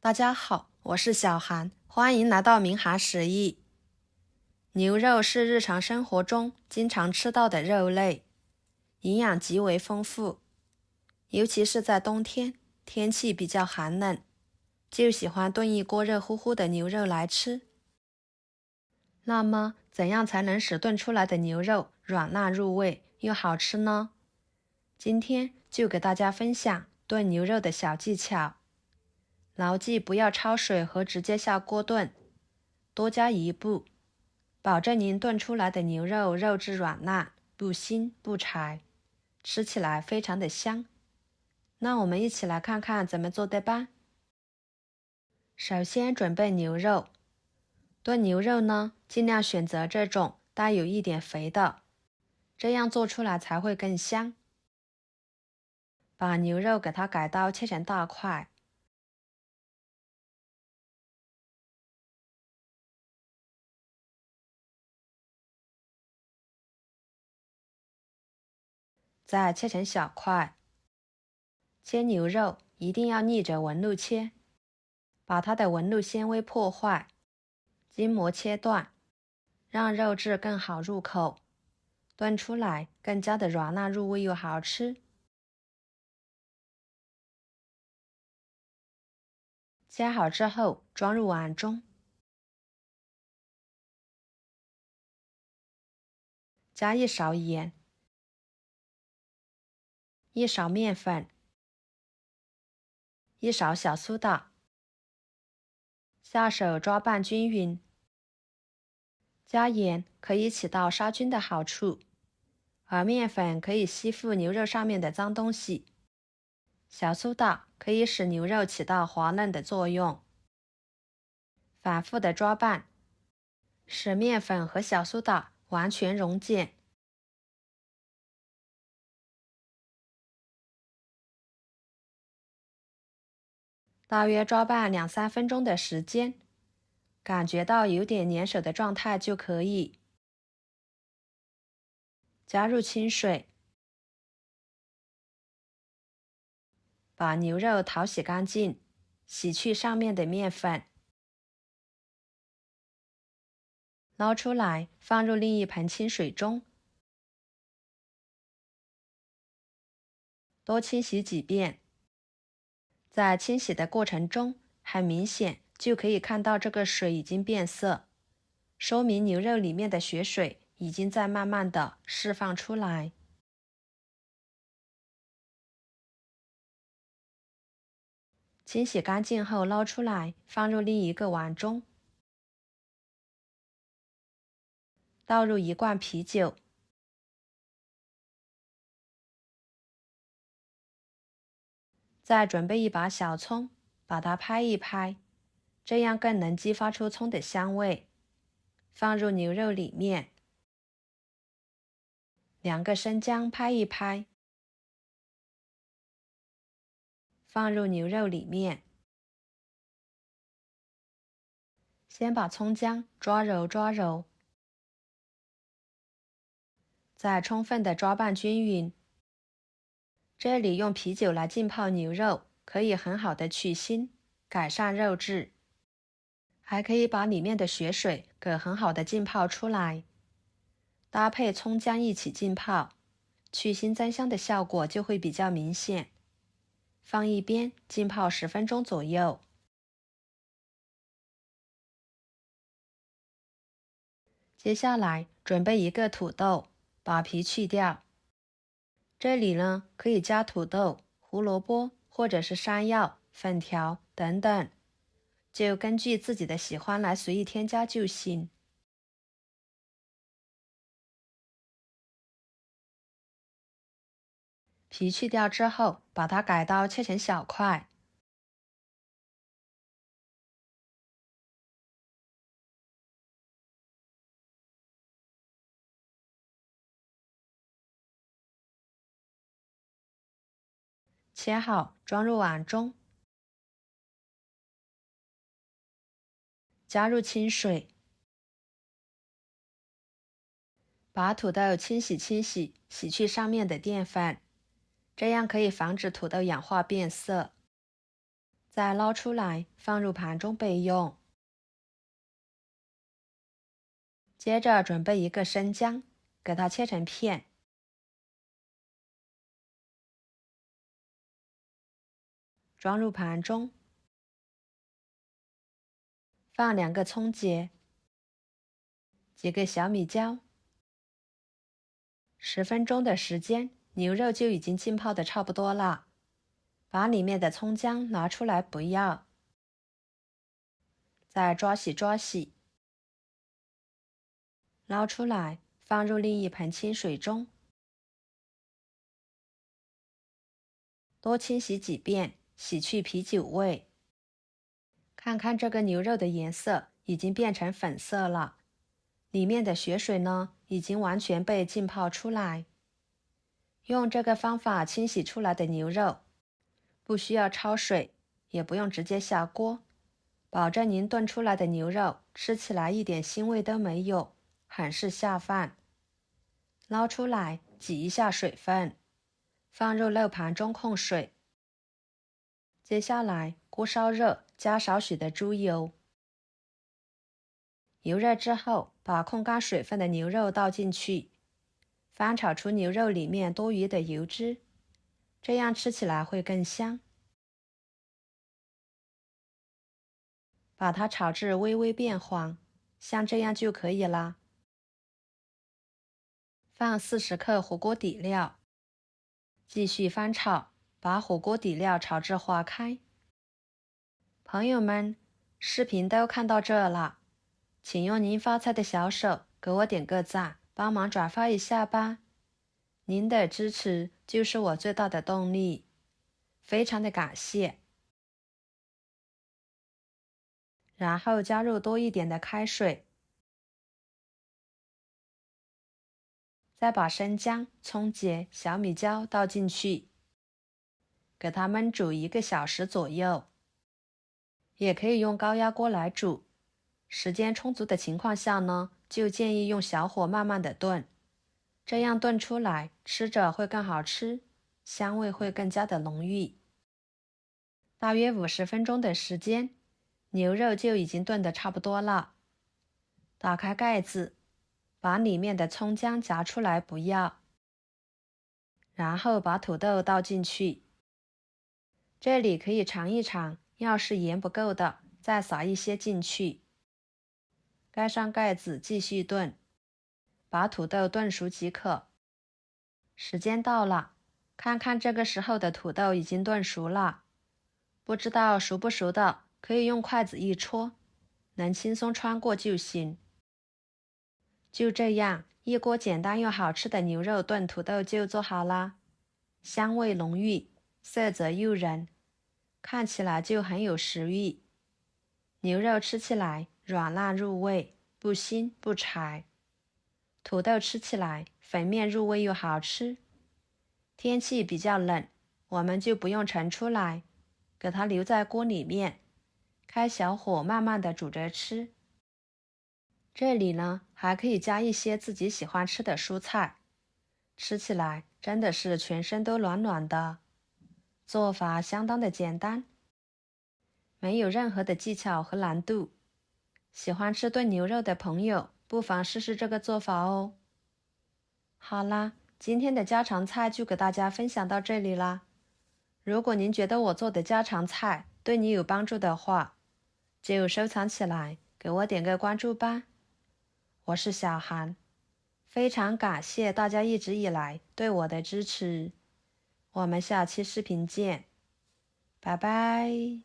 大家好，我是小韩，欢迎来到明涵食艺。牛肉是日常生活中经常吃到的肉类，营养极为丰富，尤其是在冬天，天气比较寒冷，就喜欢炖一锅热乎乎的牛肉来吃。那么，怎样才能使炖出来的牛肉软烂入味又好吃呢？今天就给大家分享炖牛肉的小技巧。牢记不要焯水和直接下锅炖，多加一步，保证您炖出来的牛肉肉质软烂，不腥不柴，吃起来非常的香。那我们一起来看看怎么做的吧。首先准备牛肉，炖牛肉呢，尽量选择这种带有一点肥的，这样做出来才会更香。把牛肉给它改刀切成大块。再切成小块。切牛肉一定要逆着纹路切，把它的纹路纤维破坏，筋膜切断，让肉质更好入口，炖出来更加的软烂入味又好吃。切好之后装入碗中，加一勺盐，一勺面粉，一勺小苏打，下手抓拌均匀。加盐可以起到杀菌的好处，而面粉可以吸附牛肉上面的脏东西，小苏打可以使牛肉起到滑嫩的作用。反复的抓拌，使面粉和小苏打完全溶解。大约抓拌2-3分钟的时间，感觉到有点粘手的状态就可以。加入清水，把牛肉淘洗干净，洗去上面的面粉，捞出来放入另一盆清水中，多清洗几遍。在清洗的过程中，很明显就可以看到这个水已经变色，说明牛肉里面的血水已经在慢慢的释放出来。清洗干净后捞出来，放入另一个碗中，倒入1罐啤酒，再准备一把小葱，把它拍一拍，这样更能激发出葱的香味。放入牛肉里面，2个生姜拍一拍，放入牛肉里面。先把葱姜抓揉抓揉，再充分的抓拌均匀。这里用啤酒来浸泡牛肉，可以很好的去腥，改善肉质，还可以把里面的血水给很好的浸泡出来。搭配葱姜一起浸泡，去腥增香的效果就会比较明显。放一边浸泡10分钟左右。接下来准备一个土豆，把皮去掉。这里呢，可以加土豆、胡萝卜或者是山药、粉条等等，就根据自己的喜欢来随意添加就行。皮去掉之后，把它改刀切成小块。切好装入碗中，加入清水，把土豆清洗，洗去上面的淀粉，这样可以防止土豆氧化变色。再捞出来放入盘中备用。接着准备一个生姜，给它切成片，装入盘中。放2个葱节，几个小米椒。10分钟的时间，牛肉就已经浸泡的差不多了。把里面的葱姜拿出来不要，再抓洗抓洗，捞出来放入另一盆清水中，多清洗几遍，洗去啤酒味。看看这个牛肉的颜色已经变成粉色了，里面的血水呢已经完全被浸泡出来。用这个方法清洗出来的牛肉，不需要焯水，也不用直接下锅，保证您炖出来的牛肉吃起来一点腥味都没有，很是下饭。捞出来挤一下水分，放入肉盘中控水。接下来锅烧热，加少许的猪油。油热之后，把控干水分的牛肉倒进去，翻炒出牛肉里面多余的油脂，这样吃起来会更香。把它炒至微微变黄，像这样就可以啦。放40克火锅底料，继续翻炒，把火锅底料炒至化开。朋友们，视频都看到这了，请用您发财的小手给我点个赞，帮忙转发一下吧。您的支持就是我最大的动力，非常的感谢。然后加入多一点的开水，再把生姜、葱节、小米椒倒进去，给它焖煮1个小时左右。也可以用高压锅来煮，时间充足的情况下呢，就建议用小火慢慢的炖，这样炖出来吃着会更好吃，香味会更加的浓郁。大约50分钟的时间，牛肉就已经炖得差不多了。打开盖子，把里面的葱姜夹出来不要，然后把土豆倒进去。这里可以尝一尝，要是盐不够的，再撒一些进去。盖上盖子继续炖，把土豆炖熟即可。时间到了，看看这个时候的土豆已经炖熟了。不知道熟不熟的，可以用筷子一戳，能轻松穿过就行。就这样，一锅简单又好吃的牛肉炖土豆就做好啦，香味浓郁，色泽诱人，看起来就很有食欲。牛肉吃起来软烂入味，不腥不柴；土豆吃起来粉面入味又好吃。天气比较冷，我们就不用盛出来，给它留在锅里面，开小火慢慢的煮着吃。这里呢，还可以加一些自己喜欢吃的蔬菜，吃起来真的是全身都暖暖的。做法相当的简单，没有任何的技巧和难度。喜欢吃炖牛肉的朋友，不妨试试这个做法哦。好啦，今天的家常菜就给大家分享到这里啦。如果您觉得我做的家常菜对你有帮助的话，就收藏起来，给我点个关注吧。我是小韩，非常感谢大家一直以来对我的支持。我们下期视频见，拜拜。